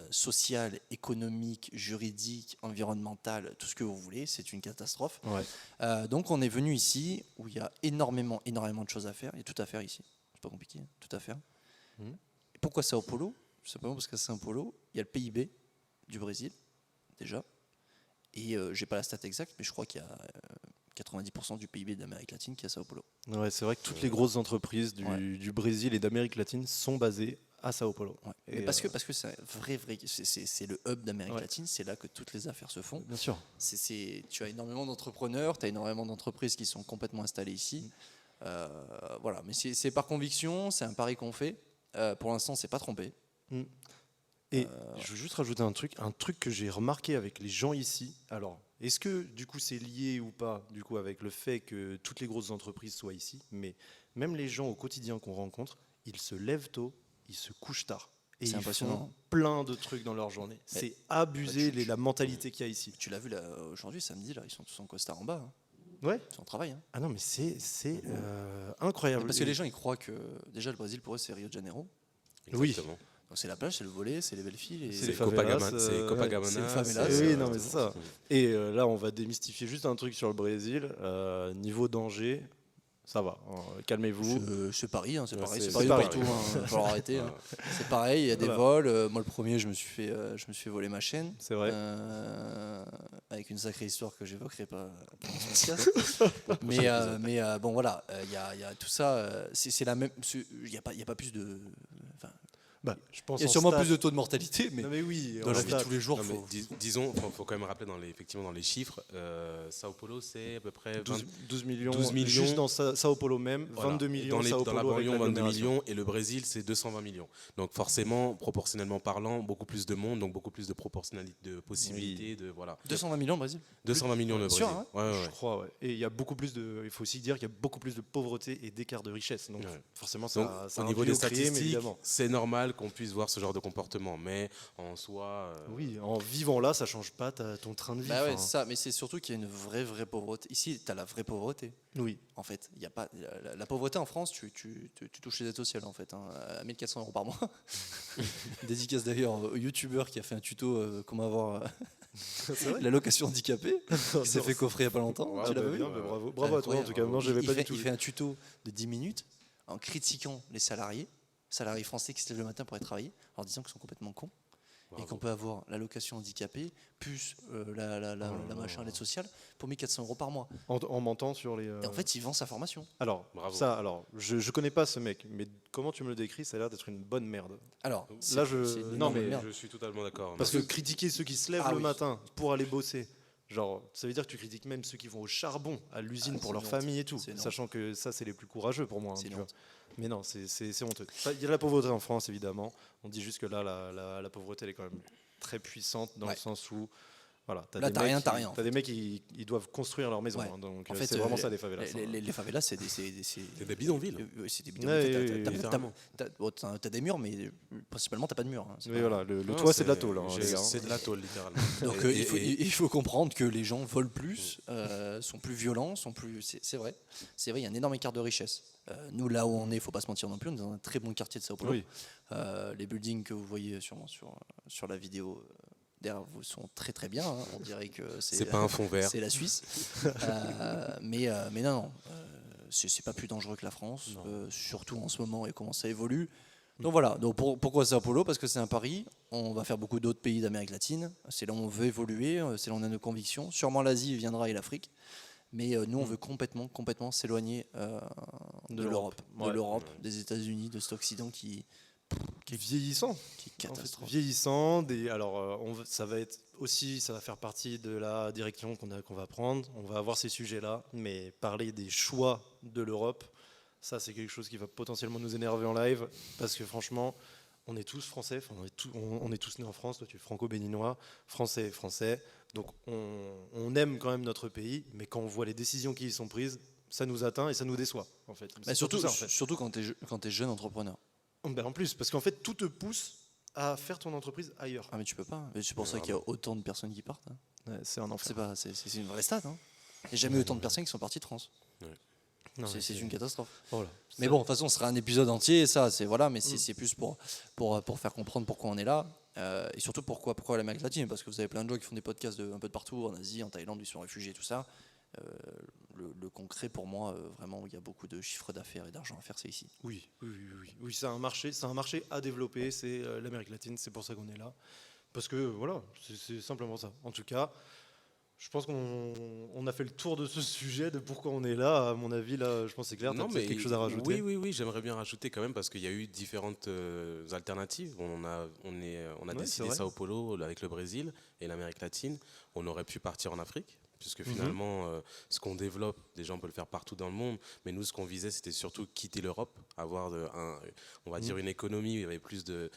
social, économique, juridique, environnemental, tout ce que vous voulez, c'est une catastrophe. Ouais. Donc on est venu ici où il y a énormément de choses à faire. Il y a tout à faire ici. C'est pas compliqué, hein, tout à faire. Et pourquoi Sao Paulo? Simplement parce qu'à Sao Paulo, il y a le PIB du Brésil, déjà. Et j'ai pas la stat exacte, mais je crois qu'il y a 90% du PIB d'Amérique latine qui est à Sao Paulo. Ouais, c'est vrai que toutes les grosses entreprises du Brésil et d'Amérique latine sont basées à Sao Paulo. Ouais. Et Mais parce que c'est c'est le hub d'Amérique latine, c'est là que toutes les affaires se font. Bien sûr. Tu as énormément d'entrepreneurs, tu as énormément d'entreprises qui sont complètement installées ici. Voilà, mais c'est par conviction, c'est un pari qu'on fait. Pour l'instant, c'est pas trompé. Et je veux juste rajouter un truc que j'ai remarqué avec les gens ici. Alors, est-ce que du coup c'est lié ou pas du coup avec le fait que toutes les grosses entreprises soient ici, mais même les gens au quotidien qu'on rencontre, ils se lèvent tôt, ils se couchent tard. Et C'est ils impressionnant. font plein de trucs dans leur journée. C'est abusé la mentalité qu'il y a ici. Tu l'as vu là aujourd'hui, samedi, là, ils sont tous en costard en bas. Hein. Ouais. Ils sont en travail. Hein. Ah non, mais c'est incroyable. Parce que les gens, ils croient que déjà le Brésil pour eux c'est Rio de Janeiro. Exactement. Donc c'est la plage, c'est le volet, c'est les belles filles. Et C'est les Copacabana, favelas, c'est Copacabana. c'est les favelas. Oui, non, mais c'est ça. Et là, on va démystifier juste un truc sur le Brésil. Niveau danger, ça va. Calmez-vous. C'est Paris, hein, c'est Ouais, pareil. c'est C'est pareil pareil. partout. Il va falloir arrêter. Hein. C'est pareil, il y a des Voilà. vols. Moi, le premier, je me suis fait voler ma chaîne. C'est vrai. Avec une sacrée histoire que j'évoquerai pas pendant ce podcast. mais bon, voilà, il y a tout ça. C'est la même. Il n'y a pas plus de. Enfin, Bah, je pense il y a en sûrement stats. plus de taux de mortalité, mais Non, mais oui, dans en la vie de stats. tous les jours, Non, mais faut. disons, faut quand même rappeler effectivement dans les chiffres, Sao Paulo c'est à peu près 12 millions, 12 millions. juste dans Sao Paulo même, Voilà. 22 millions dans, Sao dans la Paulo avec banlieue, 22 l'agglomération. millions, et le Brésil, c'est 220 millions. Donc forcément, proportionnellement parlant, beaucoup plus de monde, donc beaucoup plus de proportionnalité, de possibilités, de voilà. 220 millions au Brésil. 220 millions le Sûr, Brésil. hein Ouais, ouais, Je crois, ouais. Et il y a beaucoup plus de. Il faut aussi dire qu'il y a beaucoup plus de pauvreté et d'écart de richesse. Donc Ouais. forcément, Donc, ça au a niveau un des bio créé, mais statistiques, évidemment. c'est normal qu'on puisse voir ce genre de comportement, mais en soi, Oui, en vivant là, ça change pas ton train de vie. Bah ouais, enfin. c'est ça. Mais c'est surtout qu'il y a une vraie pauvreté. Ici, tu as la vraie pauvreté. Oui. En fait, il y a pas la pauvreté en France. Tu touches les aides sociales en fait, hein, à 1 400 € par mois. Dédicace d'ailleurs au youtubeur qui a fait un tuto comment avoir C'est vrai. l'allocation handicapée. Qui s'est fait coffrer il y a pas longtemps. Ouais, tu l'as bah vu? bien, bah bravo à toi en tout cas. Non, j'avais pas du tout Il vu. fait un tuto de 10 minutes en critiquant les salariés français qui se lèvent le matin pour aller travailler, en disant qu'ils sont complètement cons. Bravo. Et qu'on peut avoir l'allocation handicapée, plus la machin, l'aide sociale, pour 1400 € par mois. En mentant sur les. Et en fait, il vend sa formation. Alors, Bravo. je connais pas ce mec, mais comment tu me le décris, ça a l'air d'être une bonne merde. Alors, Là, je- c'est une non, énorme mais merde. Je suis totalement d'accord. Parce que critiquer ceux qui se lèvent Ah le oui. matin pour aller bosser, genre, ça veut dire que tu critiques même ceux qui vont au charbon, à l'usine pour c'est leur une famille et tout, C'est une honte. sachant que ça, c'est les plus courageux pour moi. C'est tu une vois. honte. Mais non, c'est honteux. Il y a la pauvreté en France, évidemment. On dit juste que là, la pauvreté, elle est quand même très puissante dans Ouais. le sens où. Voilà, Là, t'as rien, t'as rien, en T'as des mecs qui ils doivent construire leur maison. Ouais. hein, donc, En fait, c'est vraiment ça, les favelas. hein. Les favelas, c'est des des bidonvilles. C'est des Ouais, bidonvilles. littéralement. T'as des murs, mais principalement, t'as pas de murs. hein. C'est Mais pas- voilà, le Non, toit, c'est de la tôle, hein, les gars. C'est de la tôle, littéralement. Donc il faut comprendre que les gens volent plus, sont plus violents, sont plus. C'est vrai. C'est vrai, il y a un énorme écart de richesse. Nous, là où on est, faut pas se mentir non plus, on est dans un très bon quartier de Sao Paulo. Oui. Les buildings que vous voyez sûrement sur la vidéo derrière vous sont très très bien. hein. On dirait que C'est pas un fond vert. c'est la Suisse. Mais non, c'est pas plus dangereux que la France, surtout en ce moment et comment ça évolue. Donc voilà, donc pourquoi Sao Paulo? Parce que c'est un pari, on va faire beaucoup d'autres pays d'Amérique latine, c'est là où on veut évoluer, c'est là où on a nos convictions. Sûrement l'Asie viendra et l'Afrique, mais nous on veut complètement s'éloigner de l'Europe, Ouais. des États-Unis, de cet Occident qui Vieillissant. est En fait, catastrophe. vieillissant. Alors, ça va être aussi, ça va faire partie de la direction qu'on va prendre. On va avoir ces sujets-là, mais parler des choix de l'Europe, ça, c'est quelque chose qui va potentiellement nous énerver en live, parce que franchement, on est tous français, enfin, on est tous nés en France. Toi, tu es franco-béninois, français. Donc, on aime quand même notre pays, mais quand on voit les décisions qui y sont prises, ça nous atteint et ça nous déçoit, en fait. Bah, C'est surtout, ça, en fait. surtout quand tu es jeune entrepreneur. Ben, en plus, parce qu'en fait, tout te pousse à faire ton entreprise ailleurs. Ah mais tu peux pas. Mais c'est pour ça qu'il y a autant de personnes qui partent. hein. Ouais, c'est un enfer. C'est une vraie stat. Hein. Il n'y a jamais eu autant de personnes qui sont parties de France. Non, C'est une catastrophe. Voilà. Mais bon, de toute façon, ce sera un épisode entier. Ça, c'est voilà. Mais c'est plus pour faire comprendre pourquoi on est là et surtout pourquoi l'Amérique latine. Parce que vous avez plein de gens qui font des podcasts un peu de partout, en Asie, en Thaïlande, ils sont réfugiés, tout ça. Le concret pour moi, vraiment, où il y a beaucoup de chiffres d'affaires et d'argent à faire, c'est ici. Oui, c'est un marché à développer. C'est l'Amérique latine. C'est pour ça qu'on est là. Parce que voilà, c'est simplement ça. En tout cas, je pense qu'on a fait le tour de ce sujet, de pourquoi on est là. À mon avis, là, je pense que c'est clair. Tu as peut-être quelque chose à rajouter. Oui, j'aimerais bien rajouter quand même parce qu'il y a eu différentes alternatives. On a Ouais, c'est décidé vrai. Sao Paulo avec le Brésil et l'Amérique latine. On aurait pu partir en Afrique, puisque finalement, ce qu'on développe, déjà on peut le faire partout dans le monde. Mais nous, ce qu'on visait, c'était surtout quitter l'Europe, avoir on va dire une économie où il y avait plus de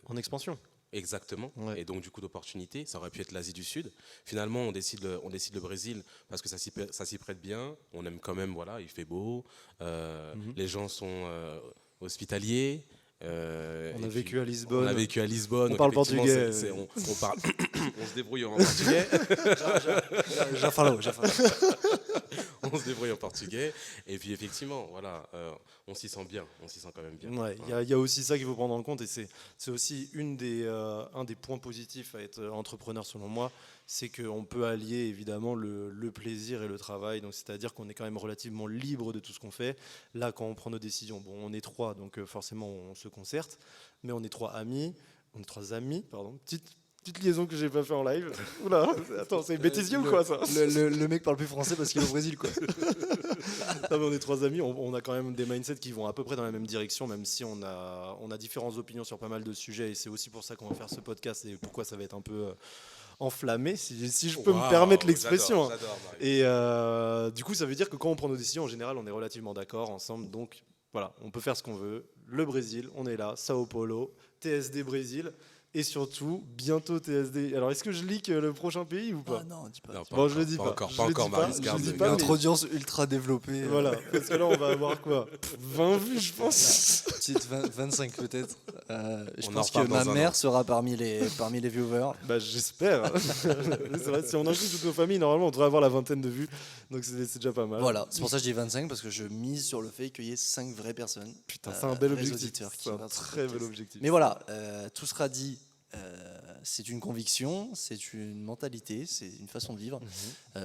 En expansion. Exactement. Ouais. Et donc du coup d'opportunités, ça aurait pu être l'Asie du Sud. Finalement, on décide le Brésil parce que ça s'y prête bien. On aime quand même, voilà, il fait beau, les gens sont hospitaliers. On a vécu à Lisbonne. On a vécu à Lisbonne. On parle donc effectivement, portugais. on parle, on se débrouille en portugais. Já falou. On se débrouille en portugais. Et puis effectivement, voilà, on s'y sent bien. On s'y sent quand même bien. Ouais, il y a aussi ça qu'il faut prendre en compte et c'est aussi un des points positifs à être entrepreneur selon moi, c'est qu'on peut allier évidemment le plaisir et le travail, donc c'est-à-dire qu'on est quand même relativement libre de tout ce qu'on fait. Là, quand on prend nos décisions, bon, on est trois, donc forcément on se concerte, mais on est trois amis, pardon, petite liaison que j'ai pas fait en live. Oula, attends, c'est bêtisier ou quoi ça? Le mec parle plus français parce qu'il est au Brésil, quoi. Non, mais on est trois amis, on a quand même des mindsets qui vont à peu près dans la même direction, même si on a différentes opinions sur pas mal de sujets, et c'est aussi pour ça qu'on va faire ce podcast et pourquoi ça va être un peu enflammé, si je peux me permettre l'expression. J'adore, Marie. Et du coup, ça veut dire que quand on prend nos décisions, en général, on est relativement d'accord ensemble, donc voilà, on peut faire ce qu'on veut. Le Brésil, on est là, Sao Paulo, TSD Brésil. Et surtout, bientôt TSD. Alors, est-ce que je leak le prochain pays ou pas? Ah non, dis pas. Non, Bon, je le dis pas. encore, Je pas le encore, dis pas, Marie. je Garde- le dis garde- pas, Notre audience ultra développée. Voilà, parce que là, on va avoir quoi? 20 vues, je pense. Petite 25 peut-être. Je On en pense que reparle ma dans un mère an. sera parmi les viewers. Bah, j'espère. C'est vrai, si on inclut toutes nos familles, normalement, on devrait avoir la vingtaine de vues. Donc, c'est déjà pas mal. Voilà, c'est pour ça que je dis 25 parce que je mise sur le fait qu'il y ait 5 vraies personnes. Putain, c'est un bel vrais objectif. auditeurs qui C'est un regardent ce très bel podcast. objectif. Mais voilà, tout sera dit. C'est une conviction, c'est une mentalité, c'est une façon de vivre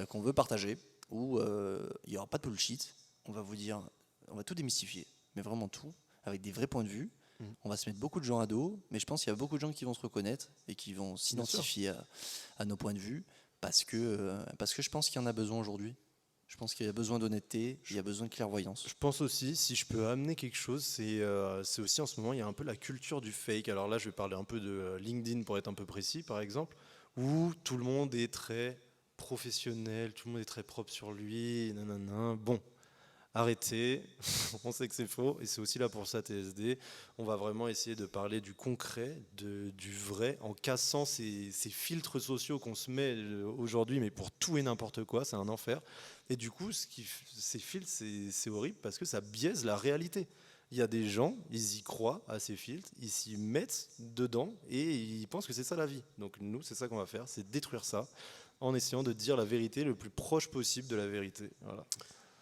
qu'on veut partager où il n'y aura pas de bullshit. On va vous dire, on va tout démystifier, mais vraiment tout, avec des vrais points de vue. Mm. On va se mettre beaucoup de gens à dos, mais je pense qu'il y a beaucoup de gens qui vont se reconnaître et qui vont s'identifier à nos points de vue parce que je pense qu'il y en a besoin aujourd'hui. Je pense qu'il y a besoin d'honnêteté, il y a besoin de clairvoyance. Je pense aussi, si je peux amener quelque chose, c'est aussi en ce moment, il y a un peu la culture du fake. Alors là, je vais parler un peu de LinkedIn pour être un peu précis, par exemple, où tout le monde est très professionnel, tout le monde est très propre sur lui, nanana. Bon, arrêtez, on sait que c'est faux, et c'est aussi là pour ça TSD. On va vraiment essayer de parler du concret, du vrai, en cassant ces filtres sociaux qu'on se met aujourd'hui, mais pour tout et n'importe quoi, c'est un enfer. Et du coup, ces filtres, c'est horrible parce que ça biaise la réalité. Il y a des gens, ils y croient à ces filtres, ils s'y mettent dedans et ils pensent que c'est ça la vie. Donc nous, c'est ça qu'on va faire, c'est détruire ça en essayant de dire la vérité le plus proche possible de la vérité. Voilà.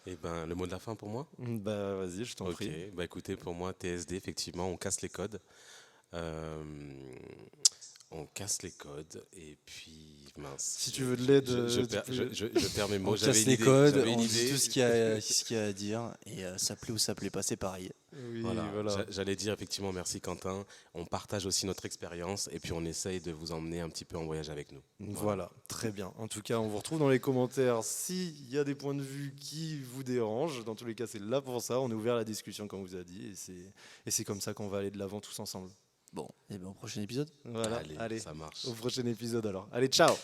Et ben, le mot de la fin pour moi. Bah vas-y, je t'en Ok, prie. bah écoutez, pour moi, TSD, effectivement, on casse les codes. Euh, on casse les codes et puis mince. Si tu veux de l'aide, je tu perds, peux- je perds mes On mots. casse les codes, on dit tout ce qu'il y a à dire, et ça plaît ou ça plaît pas, c'est pareil. Oui, Voilà. voilà. J'allais dire effectivement merci Quentin. On partage aussi notre expérience et puis on essaye de vous emmener un petit peu en voyage avec nous. Voilà, très bien. En tout cas, on vous retrouve dans les commentaires s'il y a des points de vue qui vous dérangent. Dans tous les cas, c'est là pour ça. On est ouvert à la discussion, comme on vous a dit, et c'est comme ça qu'on va aller de l'avant tous ensemble. Bon, et bien au prochain épisode. Voilà, allez, ça marche. au prochain épisode alors. Allez, ciao!